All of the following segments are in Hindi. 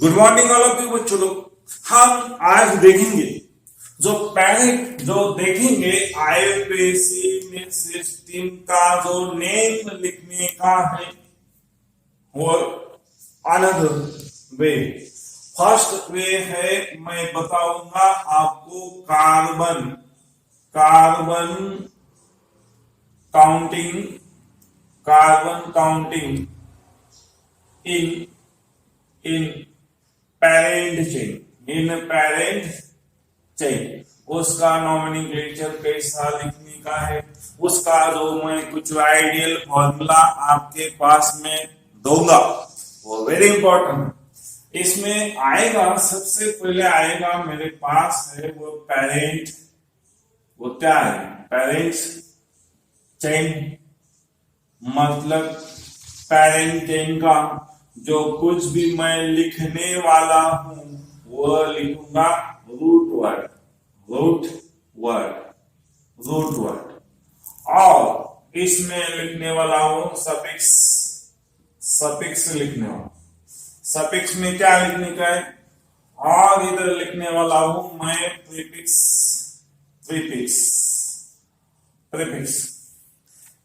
Good morning all of you बच्चों लोग। हम आज देखेंगे जो देखेंगे आईयूपीएसी में सिस्टम का जो नेम लिखने का है वो अनदर वे। फर्स्ट वे है, मैं बताऊंगा आपको carbon counting in parent chain उसका नॉमेनक्लेचर कैसा लिखने का है, उसका जो मैं कुछ आइडियल फॉर्मूला आपके पास में दूंगा वो वेरी इंपॉर्टेंट। इसमें आएगा, सबसे पहले आएगा मेरे पास है वो पैरेंट। वो क्या है? पेरेंट चेन मतलब पेरेंट चेन का जो कुछ भी मैं लिखने वाला हूं वो लिखूंगा रूट वर्ड और इसमें लिखने वाला हूं सफिक्स लिखने वाला। सफिक्स में क्या लिखने का है? और इधर लिखने वाला हूं मैं प्रीफिक्स।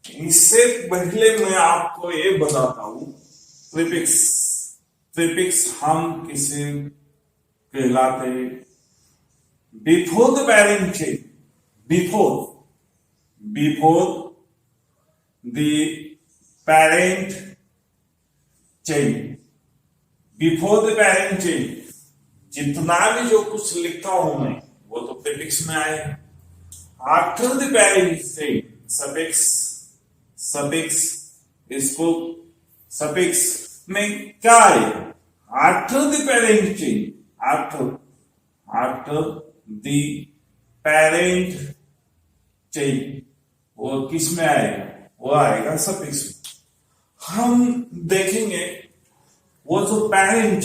इससे पहले मैं आपको ये बताता हूं प्रीफिक्स हम किसे कहलाते हैं? Before the parent chain, before the parent chain जितना भी जो कुछ लिखता हूं मैं वो तो प्रीफिक्स में आएगा। After the parent chain suffix इसको सफिक्स में क्या है? After the parent chain, after the parent chain वो किस में आएगा? वो आएगा सफिक्स में। हम देखेंगे वो जो पैरेंट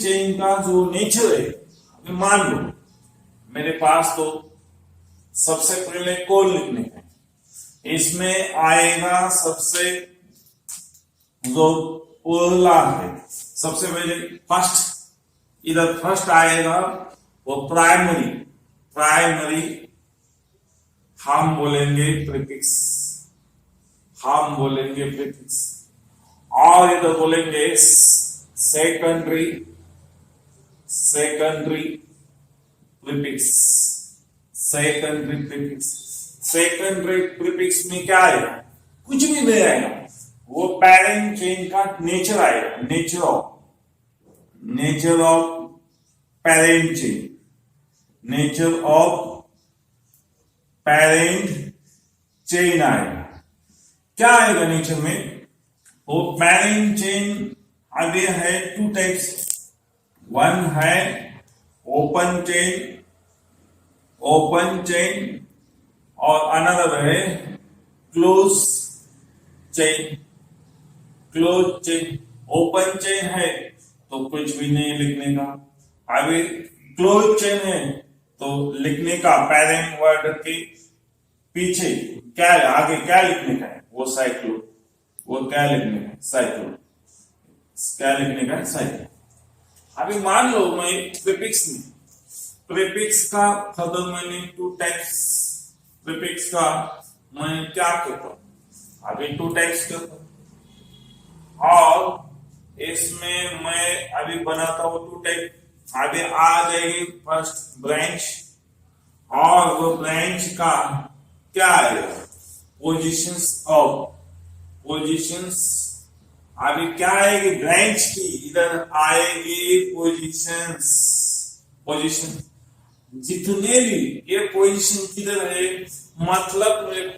चेन का जो नेचर है। मान लो मेरे पास तो सबसे पहले कौन लिखने का, इसमें आएगा सबसे जो पहला है, सबसे पहले इधर फर्स्ट आएगा वो प्राइमरी हम बोलेंगे प्रीफिक्स और इधर बोलेंगे सेकेंडरी प्रीफिक्स। सेकेंडरी प्रीफिक्स में क्या आएगा? कुछ भी नहीं आएगा, वो पैरेंट चेन का नेचर आएगा। नेचर ऑफ पैरेंट चेन आएगा। क्या आएगा नेचर में? वो पैरेंट चेन आगे है टू टाइप्स। वन है ओपन चेन और अनदर है क्लोज चेन। ओपन चेन है तो कुछ भी नहीं लिखने का। आगे क्लोज चेन है तो लिखने का पैरेंट वर्ड के पीछे क्या है, आगे क्या लिखने का है? वो क्या लिखने का? साइक्लो। अभी मान लो मैं प्रीफिक्स का फर्दर मैंने टू टाइप्स प्रीफिक्स का मैं क्या करता हूं? अभी टू टाइप्स करता हूं और इसमें मैं अभी बनाता हूं टू टाइप। आगे आ जाएगी फर्स्ट ब्रांच और वो ब्रांच का क्या आएगा? पोजीशंस। अभी क्या आएगी ब्रांच की? इधर आएगी पोजीशन। जितने भी ये पोजीशन किधर है, मतलब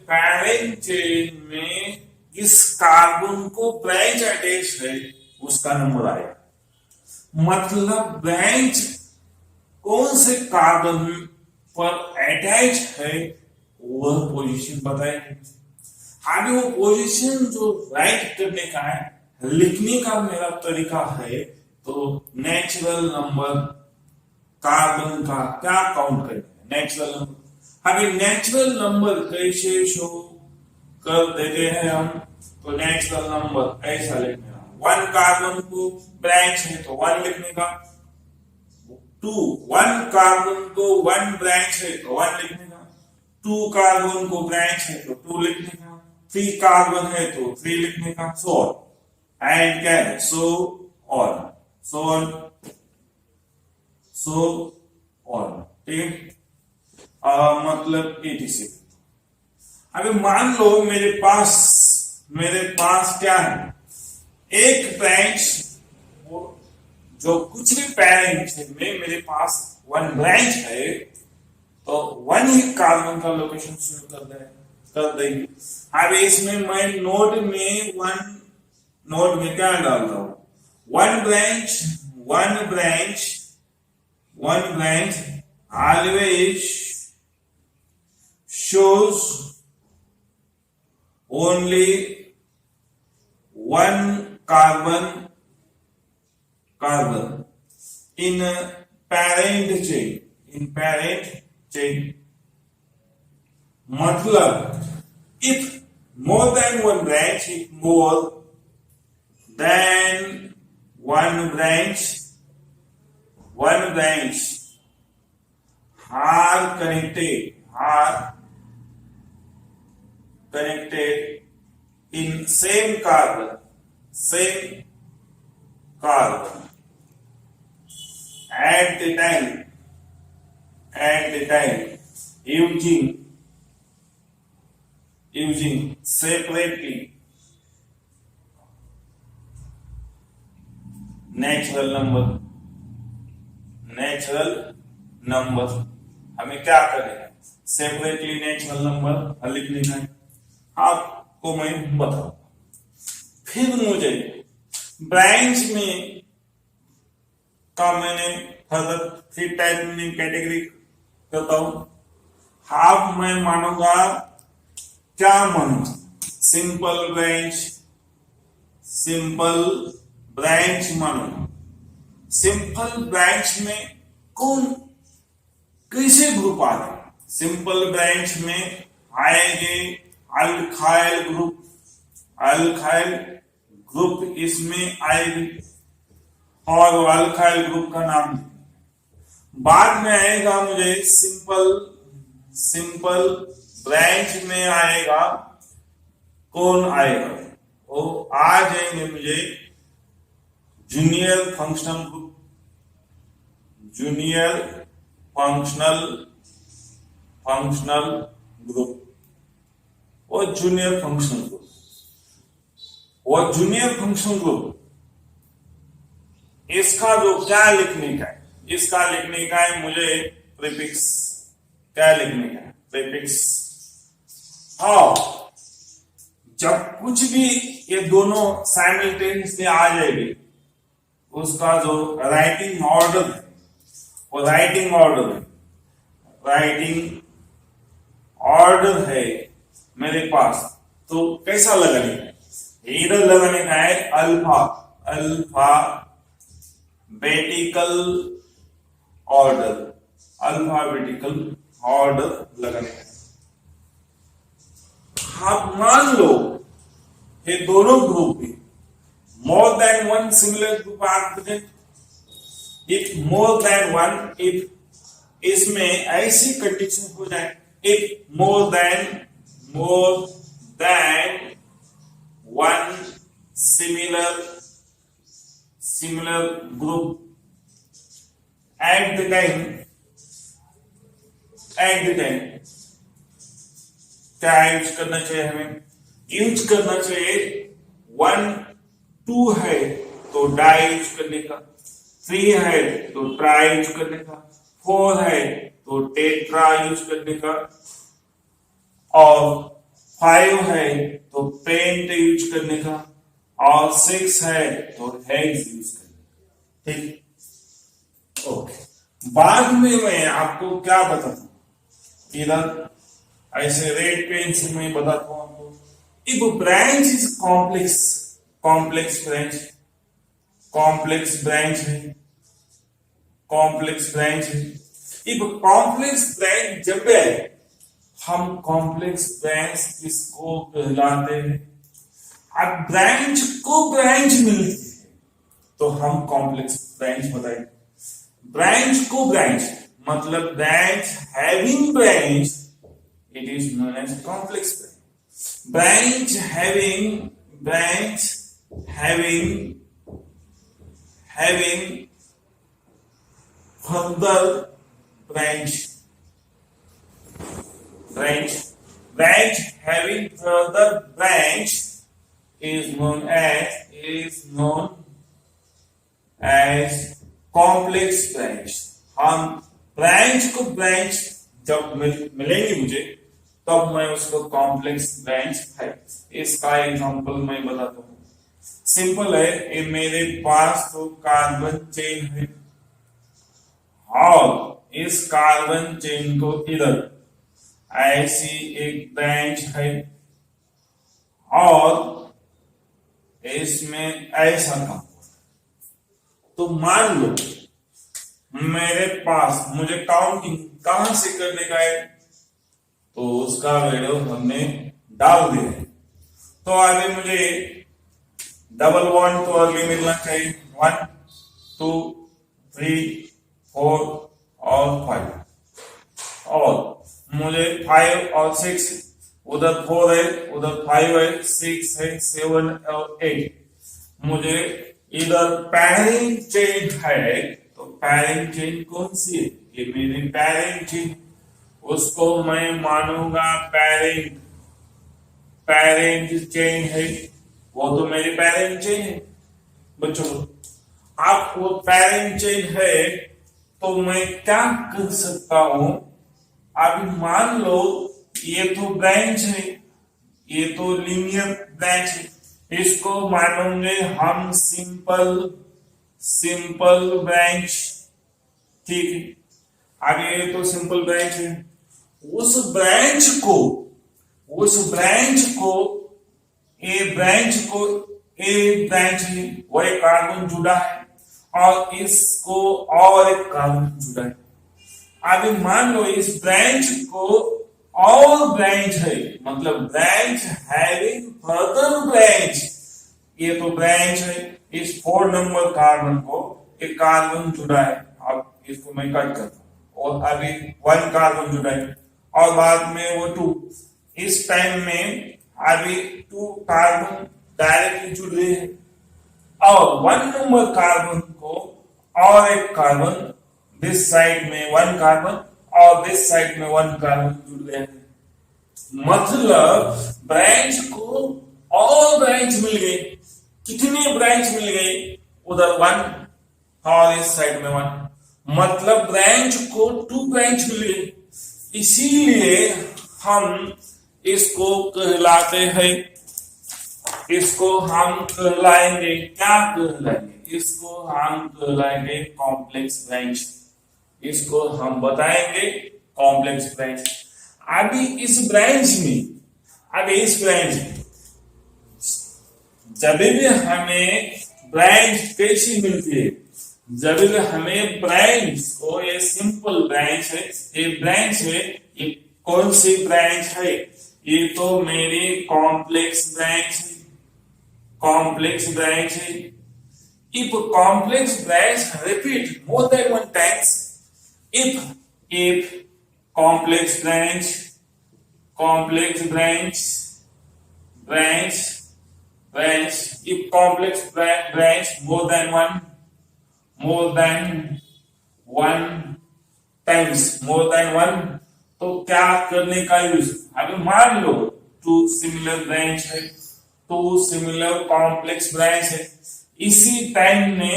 पैरेंट चेन में किस कार्बन को ब्रांच अटैच है उसका नंबर आएगा। मतलब ब्रांच कौन से कार्बन पर अटैच है वह पोजीशन बताएंगे। आगे वो पोजीशन जो राइट करने का है, लिखने का मेरा तरीका है तो नेचुरल नंबर कार्बन का क्या काउंट करेंगे? Natural number. अभी नेचुरल नंबर कैसे शो कर देते हैं हम? तो नेचुरल नंबर ऐसा लिखना वन कार्बन को ब्रांच है तो वन लिखने का, टू वन कार्बन को वन ब्रांच है तो वन लिखने का, टू कार्बन को ब्रांच है तो टू लिखने का, थ्री कार्बन है तो थ्री लिखने का, सो ऑन एंड क्या है, so on, so on, so on, ठीक है। मतलब etc। अभी मान लो मेरे पास क्या है, एक ब्रांच, जो कुछ भी पेरेंट में मेरे पास वन ब्रांच है तो वन ही कार्बन का लोकेशन शुरू कर देंगे। अब इसमें मैं नोड में क्या डाल रहा हूं, one branch always shows only one carbon in parent chain, मतलब if more than one branch, if more than one branch are connected in same carbon at the time using separately natural number हमें क्या करें, सेपरेटली नेचुरल नंबर लिख लेना है, आपको मैं बताऊं। फिर मुझे ब्रांच में का मैंने फर्दर थ्री टाइप में कैटेगरी करता हूं। हाफ मैं मानूंगा, क्या मानूंगा, सिंपल ब्रांच मानूंगा। सिंपल ब्रांच में कैसे ग्रुप आ रहे, सिंपल ब्रांच में आएंगे अल्काइल ग्रुप इसमें आएगी और अल्काइल ग्रुप का नाम बाद में आएगा। मुझे सिंपल ब्रांच में आएगा, कौन आएगा, वो आ जाएंगे मुझे जूनियर फंक्शनल ग्रुप, और जूनियर फंक्शनल ग्रुप इसका जो क्या लिखने का है, इसका लिखने का है मुझे प्रीफिक्स, क्या लिखने का है, प्रीफिक्स। और जब कुछ भी ये दोनों साइमल्टेनियसली आ जाएगी, उसका जो राइटिंग ऑर्डर है, वो राइटिंग ऑर्डर है मेरे पास, तो कैसा लगाने का है, इधर लगाने का है अल्फाबेटिकल ऑर्डर लगाने का है। आप मान लो ये दोनों ग्रुप में more than one similar group are present, if more than one, if इसमें ऐसी कंडीशन हो जाए, if more than one similar group at the time क्या यूज करना चाहिए, हमें यूज करना चाहिए 1 2 है तो डाई यूज करने का, 3 है तो ट्राई यूज करने का, 4 है तो टेट्रा यूज करने का, और 5 है तो पेंट यूज करने का, और 6 है तो हेक्स यूज करने का। ठीक, ओके। बाद में मैं आपको क्या बताता हूं, इधर ऐसे रेड पेन से मैं बताता हूं आपको। If branch is complex branch है, इफ कॉम्प्लेक्स ब्रांच जब है, हम कॉम्प्लेक्स ब्रांच किसको कहलाते हैं, अब ब्रांच को ब्रांच मिलती है तो हम कॉम्प्लेक्स ब्रांच बताएंगे। ब्रांच को ब्रांच मतलब branch having branch, it is known as complex branch. branch having further branch having further branch is known as complex branch। हम ब्रांच को ब्रांच जब मिलेंगे मुझे तब मैं उसको कॉम्प्लेक्स ब्रांच है। इसका एग्जांपल मैं बताता हूँ। सिंपल है, ये मेरे पास तो कार्बन चेन है और इस कार्बन चेन को इधर ऐसी एक ब्रांच है और इसमें ऐसा काम। तो मान लो मेरे पास, मुझे काउंटिंग कहां से करने का है तो उसका वैल्यू हमने डाल दिया है। तो आगे मुझे डबल बॉन्ड तो आगे मिलना चाहिए 1 2 3 4 और 5 और मुझे 5 और 6 उधर 4 है उधर 5 है 6 है 7 और 8 मुझे इधर पैरेंट चेन है। तो पैरेंट चेन कौन सी है? ये मेरी पैरेंट चेन, उसको मैं मानूंगा पैरेंट चेन है, वो तो मेरी पैरेंट चेन है। बच्चों आप वो पैरेंट चेन है तो मैं क्या कर सकता हूं? अभी मान लो ये तो ब्रांच है, ये तो लीनियर ब्रांच है, इसको मानोगे हम सिंपल ब्रांच। ठीक है, आगे ये तो सिंपल ब्रांच है। उस ब्रांच को ए ब्रांच है, वो एक कार्बन जुड़ा है और इसको और एक कार्बन जुड़ा है। अभी मान लो इस ब्रांच को और ब्रांच है, मतलब ब्रांच हैविंग फर्दर ब्रांच। ये तो ब्रांच है, इस 4 नंबर कार्बन को एक कार्बन जुड़ा है। अब इसको मैं कट करता हूं और अभी 1 कार्बन जुड़ा है और बाद में वो 2। इस टाइम में अभी 2 कार्बन डायरेक्टली जुड़ रहे हैं और 1 नंबर कार्बन को और एक कार्बन दिस साइड में 1 कार्बन और दिस साइड में 1 कार्बन जुड़ रहे हैं। मतलब ब्रांच को और ब्रांच मिल गई। कितनी ब्रांच मिल गई? उधर 1 और इस साइड में 1, मतलब ब्रांच को 2 ब्रांच मिल गई। इसीलिए हम इसको कहलाते हैं, इसको हम कहलाएंगे, क्या कहलाएंगे? इसको हम कहलाएंगे कॉम्प्लेक्स ब्रांच। इसको हम बताएंगे कॉम्प्लेक्स ब्रांच। अभी इस ब्रांच में जब भी हमें ब्रांच कैसी मिलती है, जब भी हमें ब्रांच को, ये सिंपल ब्रांच है, ये ब्रांच है, ये कौन सी ब्रांच है? ये तो मेरी कॉम्प्लेक्स ब्रांच है। If complex branch repeat more than 1 times, if complex branch if complex branch more than one, तो क्या करने का यूज? अभी मान लो 2 सिमिलर ब्रांच है, 2 सिमिलर कॉम्प्लेक्स ब्रांच है। इसी टाइम में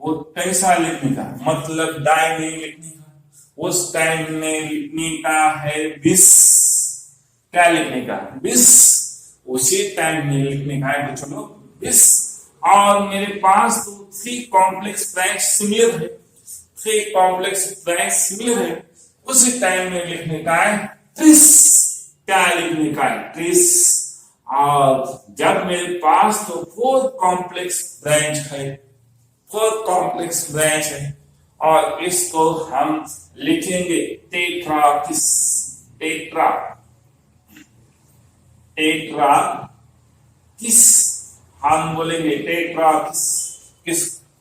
वो कैसा लिखने का, मतलब डाई नहीं लिखने का, उस टाइम में लिखने का है 20। क्या लिखने का? 20। उसी टाइम में लिखने का है बच्चों 20। और मेरे पास तो 3 कॉम्प्लेक्स ब्रांच सिमिलर है, उसी टाइम में लिखने का है 30। क्या लिखने का है? 30। और जब मेरे पास तो 4 कॉम्प्लेक्स ब्रांच है और इसको हम लिखेंगे टेट्राकिस। हम बोलेंगे टेट्रा किस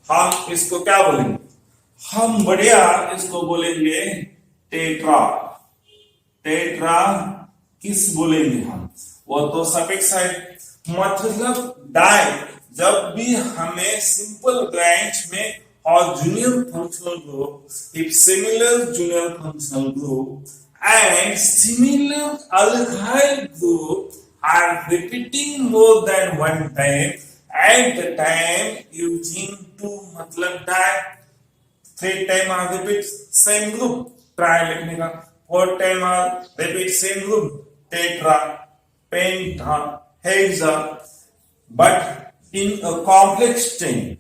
हम इसको क्या बोलेंगे, हम बढ़िया इसको बोलेंगे टेट्रा। टेट्रा किस बोलेंगे हम, वो तो सफिक्स है। मतलब डाई, जब भी हमें सिंपल ब्रांच में और junior functional group, if similar junior functional group and similar alkyl group are repeating more than one time at the time using two मतलब die, 3 time are repeat same group try लिखने का, 4 time are repeat same group tetra, penta, hexa, but in a complex chain,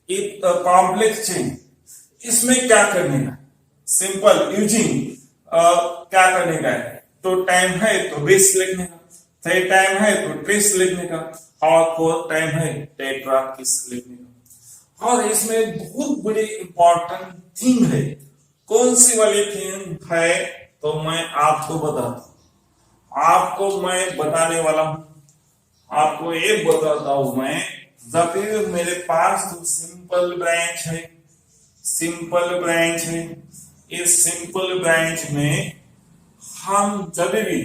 if a complex chain, इसमें क्या करने का, सिंपल यूजिंग क्या करने का है, तो टाइम है तो 20 लिखने का, 3 टाइम है तो 30 लिखने का, और 4 टाइम है टेट्रा किस लिखने का। और इसमें बहुत बड़ी इंपॉर्टेंट थिंग है, कौन सी वाली थिंग है तो मैं आपको बताता हूं, आपको मैं बताने वाला हूं, आपको ये बताता हूं मैं। जब भी मेरे पास तो सिंपल ब्रांच है, सिंपल ब्रांच है, इस सिंपल ब्रांच में हम जब भी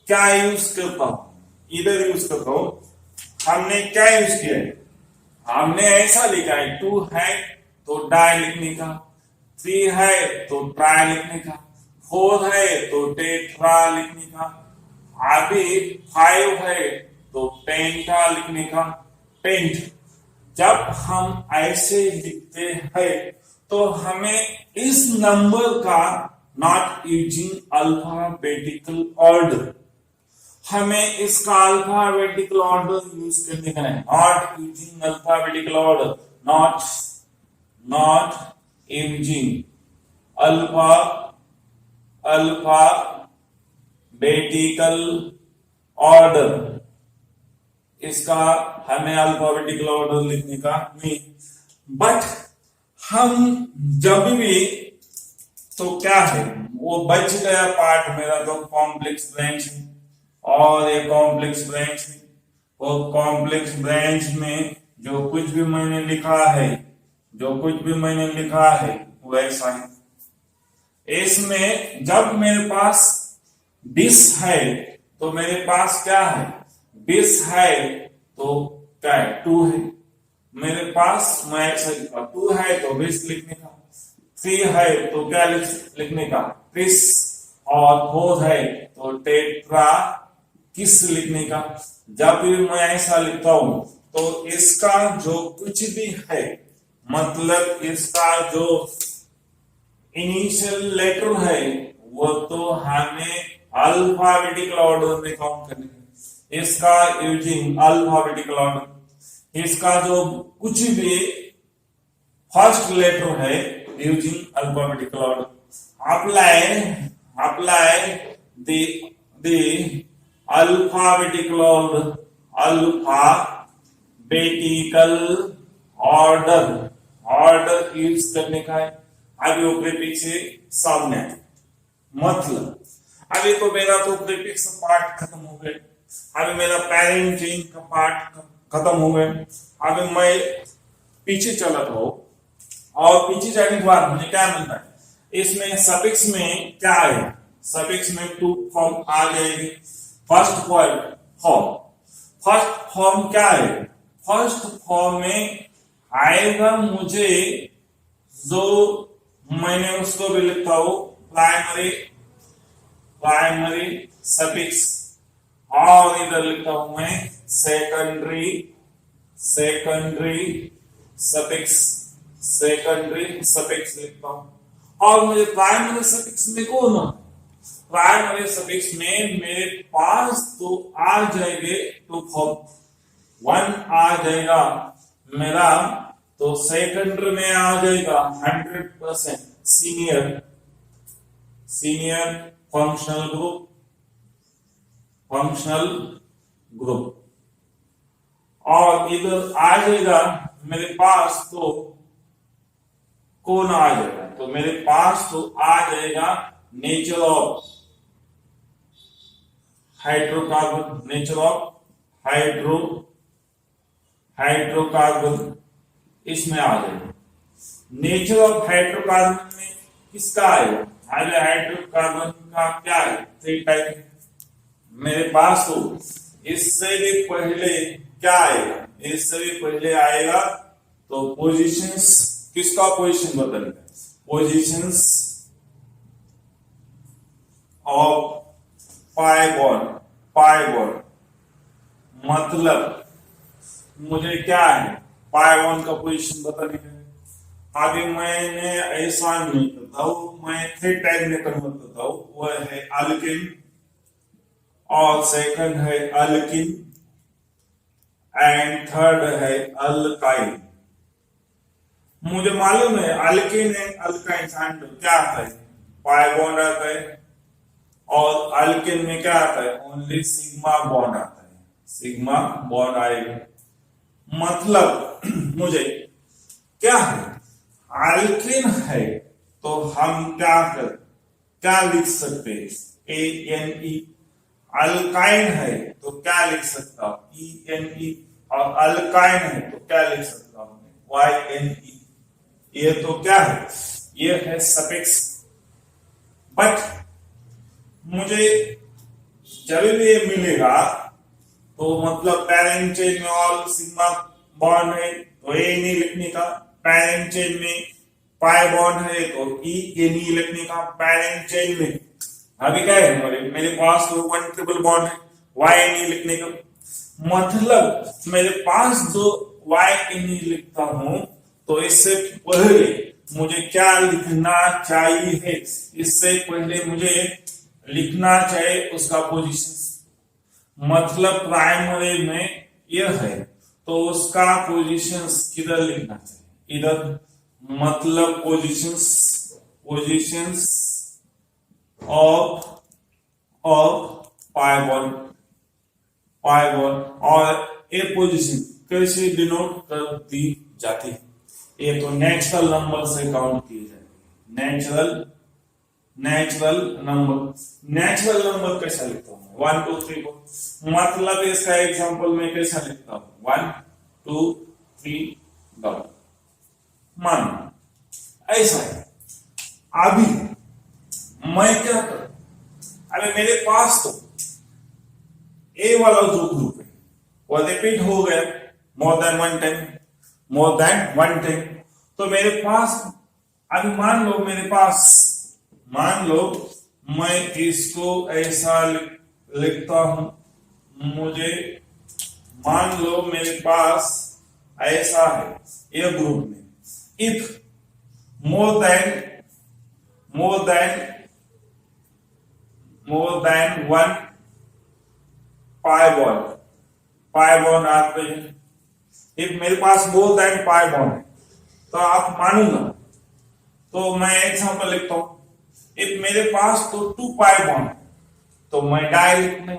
क्या यूज करता हूं, इधर यूज करता हूं, हमने क्या यूज किया है, हमने ऐसा लिखा है 2 है तो डाई लिखने का, 3 है तो ट्राई लिखने का, 4 है तो टेट्रा लिखने का, अभी 5 है तो पेंटा लिखने का, पेंट। जब हम ऐसे लिखते हैं तो हमें इस नंबर का नॉट यूजिंग अल्फाबेटिकल ऑर्डर, हमें इसका अल्फाबेटिकल ऑर्डर यूज करने का है, not using alphabetical order, not using alphabetical order, इसका हमें अल्फाबेटिकल ऑर्डर लिखने का नहीं। बट हम जब भी तो क्या है, वो बच गया पार्ट मेरा तो कॉम्प्लेक्स ब्रांच है, और ये कॉम्प्लेक्स ब्रांच है, वो कॉम्प्लेक्स ब्रांच में जो कुछ भी मैंने लिखा है, जो कुछ भी मैंने लिखा है वो ऐसा है। इसमें जब मेरे पास 20 है तो मेरे पास क्या है, 20 है तो क्या है, 2 है मेरे पास, मैं ऐसा लिखा 2 है तो 20 लिखने का, 3 है तो क्या लिखने का 30, और 4 है तो टेट्रा किस लिखने का। जब भी मैं ऐसा लिखता हूं तो इसका जो कुछ भी है, मतलब इसका जो इनिशियल लेटर है वो तो हमें अल्फाबेटिकल ऑर्डर में काउंट करने का, इसका यूजिंग अल्फाबेटिकल ऑर्डर, इसका जो कुछ भी फर्स्ट लेटर है using alphabetical order, apply the alphabetical order, alphabetical order use करने का है। अभी वो प्रीफिक्स सामने है, मतलब अभी तो मेरा तो प्रीफिक्स पार्ट खत्म हो गए, अभी मेरा पैरेंट चेन का पार्ट खत्म हो गए, अभी मैं पीछे चला था, और पीछे जाने के बाद मुझे क्या मिलता है, इसमें सफिक्स में क्या आएगा, सफिक्स में 2 फॉर्म आ जाएगी। फर्स्ट फॉर्म क्या है, फर्स्ट फॉर्म में आएगा मुझे, जो मैंने उसको भी लिखता हूं प्राइमरी सफिक्स, और इधर लिखता हूं मैं सेकेंडरी सफिक्स लिखता हूं। और मुझे प्राइमरी सफिक्स में कौन है, प्राइमरी सफिक्स में मेरे पास तो आ जाएंगे 2 फॉर्म, 1 आ जाएगा मेरा, तो सेकेंडरी में आ जाएगा 100% सीनियर फंक्शनल ग्रुप, और इधर आ जाएगा मेरे पास तो कौन आ जाएगा, तो मेरे पास तो आ जाएगा nature of hydrocarbon, nature of hydrocarbon, hydrocarbon इसमें आ जाएगा। नेचर ऑफ हाइड्रोकार्बन में किसका आएगा? हाइड्रोकार्बन का क्या है? 3 टाइप है मेरे पास। तो इससे भी पहले क्या आएगा? इससे भी पहले आएगा तो पोजीशंस, किसका पोजीशन बदलना है? पोजीशंस ऑफ पाई बॉन्ड मतलब मुझे क्या है? पाई बॉन्ड का पोजीशन बताने है। अभी मैंने ऐसा नहीं करता हूं, मैं 3 टाइप में कन्वर्ट करता हूं। वह है अल्किन और सेकंड है अल्किन एंड थर्ड है अल्काइन। मुझे मालूम है अल्किन एंड अल्काइन क्या आता है? पाई बॉन्ड आता है। और अल्किन में क्या आता है? ओनली सिग्मा बॉन्ड आता है, सिग्मा बॉन्ड आएगा। मतलब मुझे क्या है? अल्किन है तो हम क्या लिख सकते हैं? ANE। अल्काइन है तो क्या लिख सकता हूं? ENE। और अल्काइन है तो क्या लिख सकता हूं? YNE। ये तो क्या है? ये है सफिक्स। बट मुझे जब भी ये मिलेगा तो मतलब पैरेंट चेन में ऑल सिग्मा बॉन्ड है तो ये नहीं लिखने का। पैरेंट चेन में पाई बॉन्ड है तो ENE लिखने का। पैरेंट चेन में अभी क्या है? मेरे पास तो 1 ट्रिपल बॉन्ड है, YNE लिखने का। मतलब मेरे पास जो YNE लिखता हूं तो इससे पहले मुझे क्या लिखना चाहिए? इससे पहले मुझे लिखना चाहिए उसका पोजीशन। मतलब प्राइमरी में यह है तो उसका पोजीशंस किधर लिखना चाहिए? इधर। मतलब पोजीशंस ऑफ पाई बॉन्ड। और ये पोजीशन कैसे डिनोट कर दी जाती है? ये तो नेचुरल नंबर से काउंट किए जाएंगे। नेचुरल नंबर कैसा लिखता हूँ? 1 2 3 4। मतलब इसका एग्जांपल में कैसा लिखता हूँ? 1 2 3 4। मान ऐसा है। अभी मैं क्या करूं? अरे मेरे पास तो ए वाला जो ग्रुप है वो रिपीट हो गया मोर देन वन टाइम। तो मेरे पास अभी मान लो मैं इसको ऐसा लिखता हूं। मुझे मान लो मेरे पास ऐसा है ये ग्रुप में, if more then 1 pi bond आते हैं। इफ मेरे पास मोर देन पाई बॉन्ड है तो आप मानूंगा तो मैं एग्जांपल लिखता हूं। इफ मेरे पास तो 2 पाई बॉन्ड है तो मैं डाई लिखना है।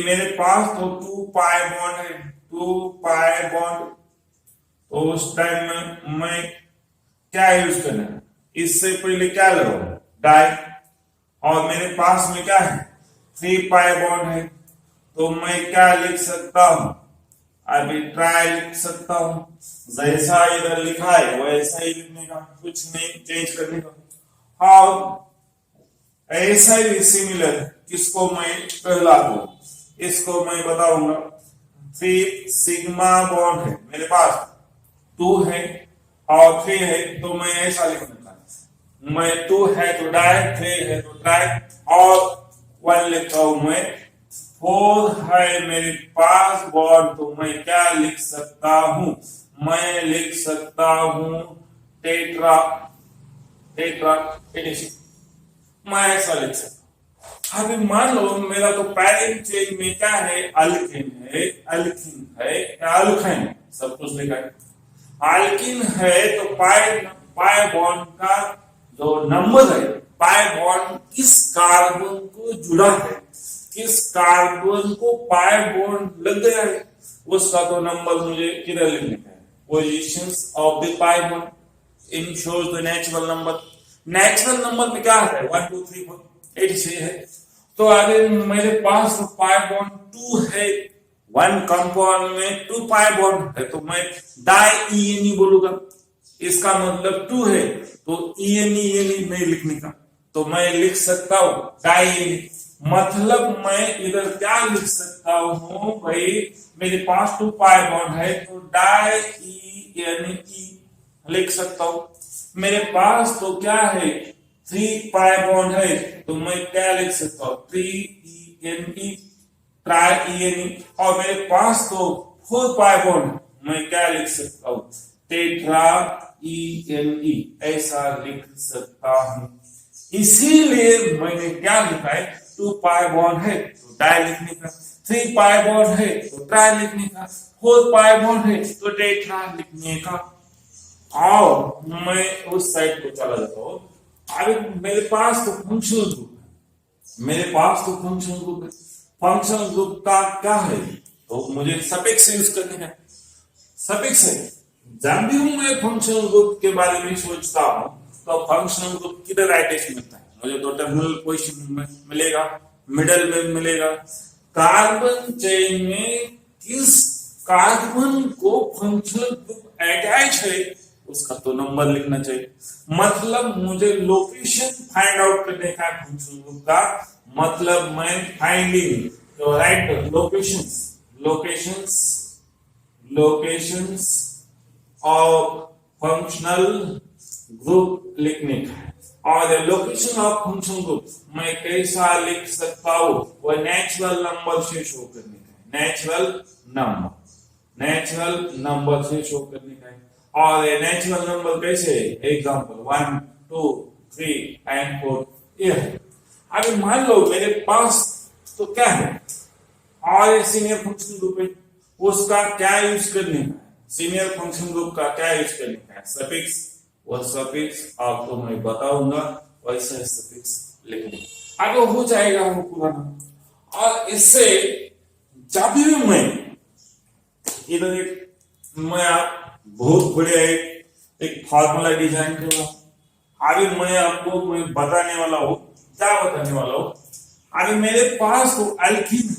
मेरे पास तो 2 पाई बॉन्ड है, 2 पाई बॉन्ड। तो उस टाइम में मैं क्या यूज करना है? इससे पहले क्या लगाऊं? डाई। और मेरे पास में क्या है? 3 पाई बॉन्ड है तो मैं क्या लिख सकता हूं? अभी ट्राई लिख सकता हूं। जैसा इधर लिखा है वैसा ही लिखने का, कुछ नहीं चेंज करने का। और ऐसा ही सिमिलर किसको मैं पहला दूं? इसको मैं बताऊंगा। 3 सिग्मा बॉन्ड है मेरे पास, 2 है और 3 है तो मैं ऐसा लिखना था। मैं 2 है तो डाई, 3 है तो ट्राई और 1 लिखता हूं मैं। 4 है मेरे पास बॉन्ड तो मैं क्या लिख सकता हूं? मैं लिख सकता हूं टेट्रा एडिशन। मैं ऐसा लिख सकता हूं। अभी मान लो मेरा तो पैरेंट चेन में क्या है? अल्किन है, सब कुछ लिखा है। अल्किन है तो पाई बॉन्ड का जो नंबर है, पाई बॉन्ड किस कार्बन को जुड़ा है, किस कार्बन को पाई बॉन्ड लग गया है, उसका तो नंबर मुझे किधर लिखना है? Positions of the pi bond in shows the natural number. Natural number में क्या है? 1 2 3 4 86 है। तो अगर मेरे पास तो पाई बॉन्ड 2 है वन कंपाउंड में 2 पाई बॉन्ड है तो मैं डाई ईएनई बोलूंगा, इसका मतलब 2 है तो ईएनई नहीं लिखने का, तो मैं लिख सकता हूं डाई। मतलब मैं इधर क्या लिख सकता हूं भाई, मेरे पास 2 पाई बॉन्ड है तो डाई ईएनई लिख सकता हूं। मेरे पास तो क्या है 3 पाई बॉन्ड है तो मैं क्या लिख सकता हूं 3 ट्राई ईएनई। और मेरे पास तो 4 पाई बॉन्ड, मैं क्या लिख सकता हूं टेट्रा ईएनई, ऐसा लिख सकता हूं। इसीलिए मैंने क्या लिखा है 2 पाई बॉन्ड है तो डाई लिखने का, 3 पाई बॉन्ड है तो ट्राई लिखने का, 4 पाई बॉन्ड है तो टेट्रा लिखने का। और मैं उस साइड को चला जाता हूं। अभी मेरे पास तो फंक्शनल ग्रुप है, मेरे पास तो फंक्शनल ग्रुप है। फंक्शनल ग्रुप का क्या है तो मुझे सफिक्स यूज करने का, सफिक्स है। जब भी मैं फंक्शनल ग्रुप के बारे में सोचता हूं तो फंक्शनल ग्रुप किधर अटैच मिलता है, मुझे तो टर्मिनल पोजीशन में मिलेगा, मिडल में मिलेगा। कार्बन चेन में किस कार्बन को फंक्शनल ग्रुप अटैच है उसका तो नंबर लिखना चाहिए। मतलब मुझे लोकेशन फाइंड आउट करने का फंक्शनल ग्रुप का, मतलब मैं फाइंडिंग तो right locations, locations locations of functional group लिखने का। और लोकेशन ऑफ फंक्शनल ग्रुप मैं कैसा लिख सकता हूं, वो नेचुरल नंबर से शो करने का, नेचुरल नंबर से शो करने का है। और नेचुरल नंबर कैसे, एग्जांपल 1 2 3 एंड 4 ये है। अभी मान लो मेरे पास तो क्या है और सीनियर फंक्शन ग्रुप है, उसका क्या यूज करने का, सीनियर फंक्शन ग्रुप का क्या यूज करने का है सफिक्स, वो सफिक्स आपको मैं बताऊंगा, वैसे सफिक्स लिखने आगे हो जाएगा वो पुराना। और इससे जब भी मैं इधर एक मैं आप बहुत बढ़िया एक फार्मूला डिजाइन करूंगा। अभी मैं आपको मैं बताने वाला हूं, क्या बताने वाला हूं, अभी मेरे पास तो अल्कीन है,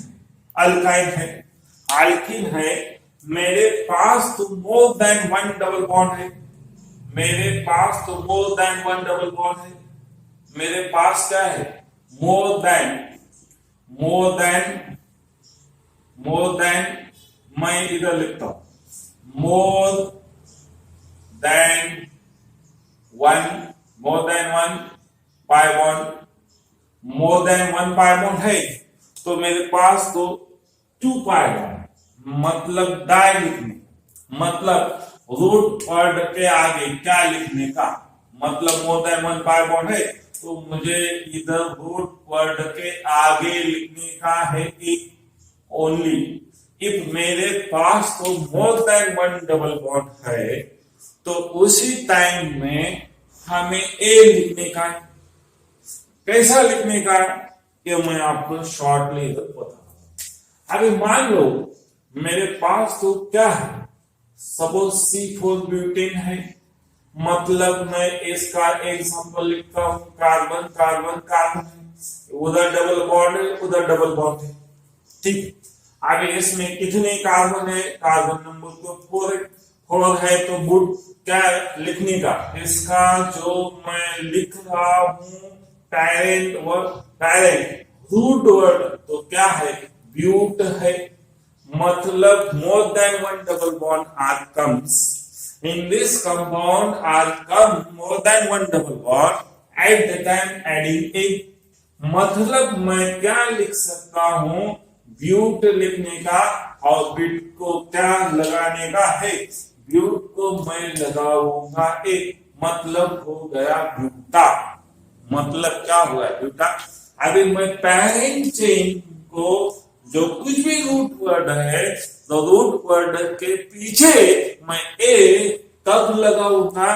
अल्काइन है, अल्कीन है, मेरे पास तो मोर देन 1 डबल बॉन्ड है, मेरे पास तो मोर देन 1 डबल बॉन्ड है, मेरे पास क्या है मोर देन मैं इधर लिखता हूं मोर than one pi bond, more than 1 pi bond है तो मेरे पास तो 2 पाई बॉन्ड, मतलब डाई लिखने, मतलब रूट वर्ड के आगे क्या लिखने का, मतलब मोर देन 1 पाई बॉन्ड है तो मुझे इधर रूट वर्ड के आगे लिखने का है एक ओनली। इफ मेरे पास तो मोर देन 1 डबल बॉन्ड है तो उसी टाइम में हमें ए लिखने का है। कैसा लिखने का ये मैं आपको शॉर्टली इधर बताऊंगा। अभी मान लो मेरे पास तो क्या है, सपोज C4 ब्यूटेन है, मतलब मैं इसका एग्जांपल लिखता हूं कार्बन कार्बन कार्बन है, उधर डबल बॉन्ड है उधर डबल बॉन्ड है, ठीक। आगे इसमें कितने कार्बन है, कार्बन नंबर तो 4 है तो गुड क्या लिखने का, इसका जो मैं लिख रहा हूं डायरेक्ट रूट वर्ड तो क्या है ब्यूट है, मतलब more than 1 double bond are comes in this compound are come more than 1 double bond at the time adding a, मतलब मैं क्या लिख सकता हूं ब्यूट लिखने का और ब्यूट को क्या लगाने का है, ब्यूट को मैं लगाऊंगा एक, मतलब हो गया ब्यूटा, मतलब क्या हुआ ब्यूटा। अभी मैं पेरेंट चेन को जो कुछ भी रूट वर्ड है तो रूट वर्ड के पीछे मैं ए तब लगाऊंगा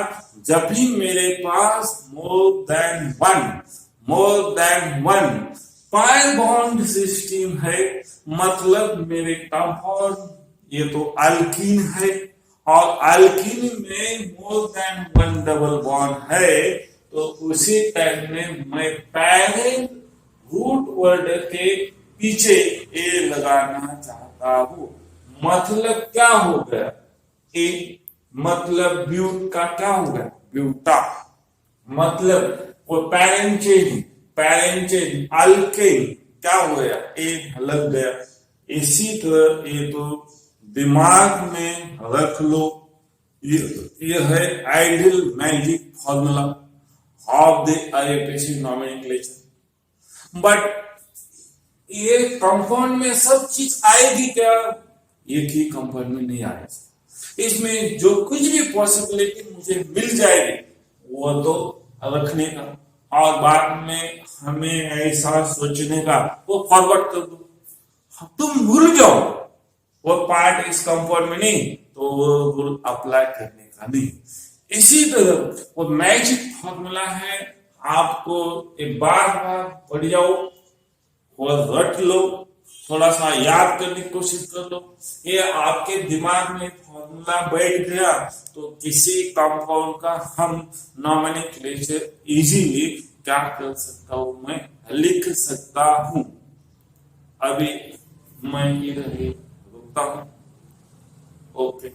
जब भी मेरे पास more than one pi bond system है, मतलब मेरे कंपाउंड ये तो अल्कीन है और अल्कीन में मोर देन 1 डबल बॉन्ड है तो उसी टाइम में मैं पेरेंट रूट वर्ड के पीछे ए लगाना चाहता सकता हूं। मतलब क्या हो गया? ए मतलब ब्यूट का क्या हो गया? ब्यूटा। मतलब वो पैरेंट चेंज अल्केन क्या हो गया? ए लग गया। इसी तरह ये तो दिमाग में रख लो। ये है ideal magic formula of the IUPAC nomenclature. But ये कंपाउंड में सब चीज आएगी क्या? एक ही कंपाउंड में नहीं आएगी। इसमें जो कुछ भी पॉसिबिलिटी मुझे मिल जाएगी वो तो रखने का, और बाद में हमें ऐसा सोचने का वो फॉरवर्ड कर दो। तुम भूल जाओ वो पार्ट इस कंपाउंड में नहीं, तो वो रूल अप्लाई करने का नहीं। इसी तरह वो मैजिक फॉर्मूला है, आपको एक बार पढ़ जाओ और रट लो, थोड़ा सा याद करने की कोशिश कर लो। ये आपके दिमाग में फॉर्मूला बैठ गया तो किसी कंपाउंड का हम नॉमेनक्लेचर इजीली क्या कर सकता हूं? मैं लिख सकता हूं। अभी मैं इधर ही रुकता हूं। ओके।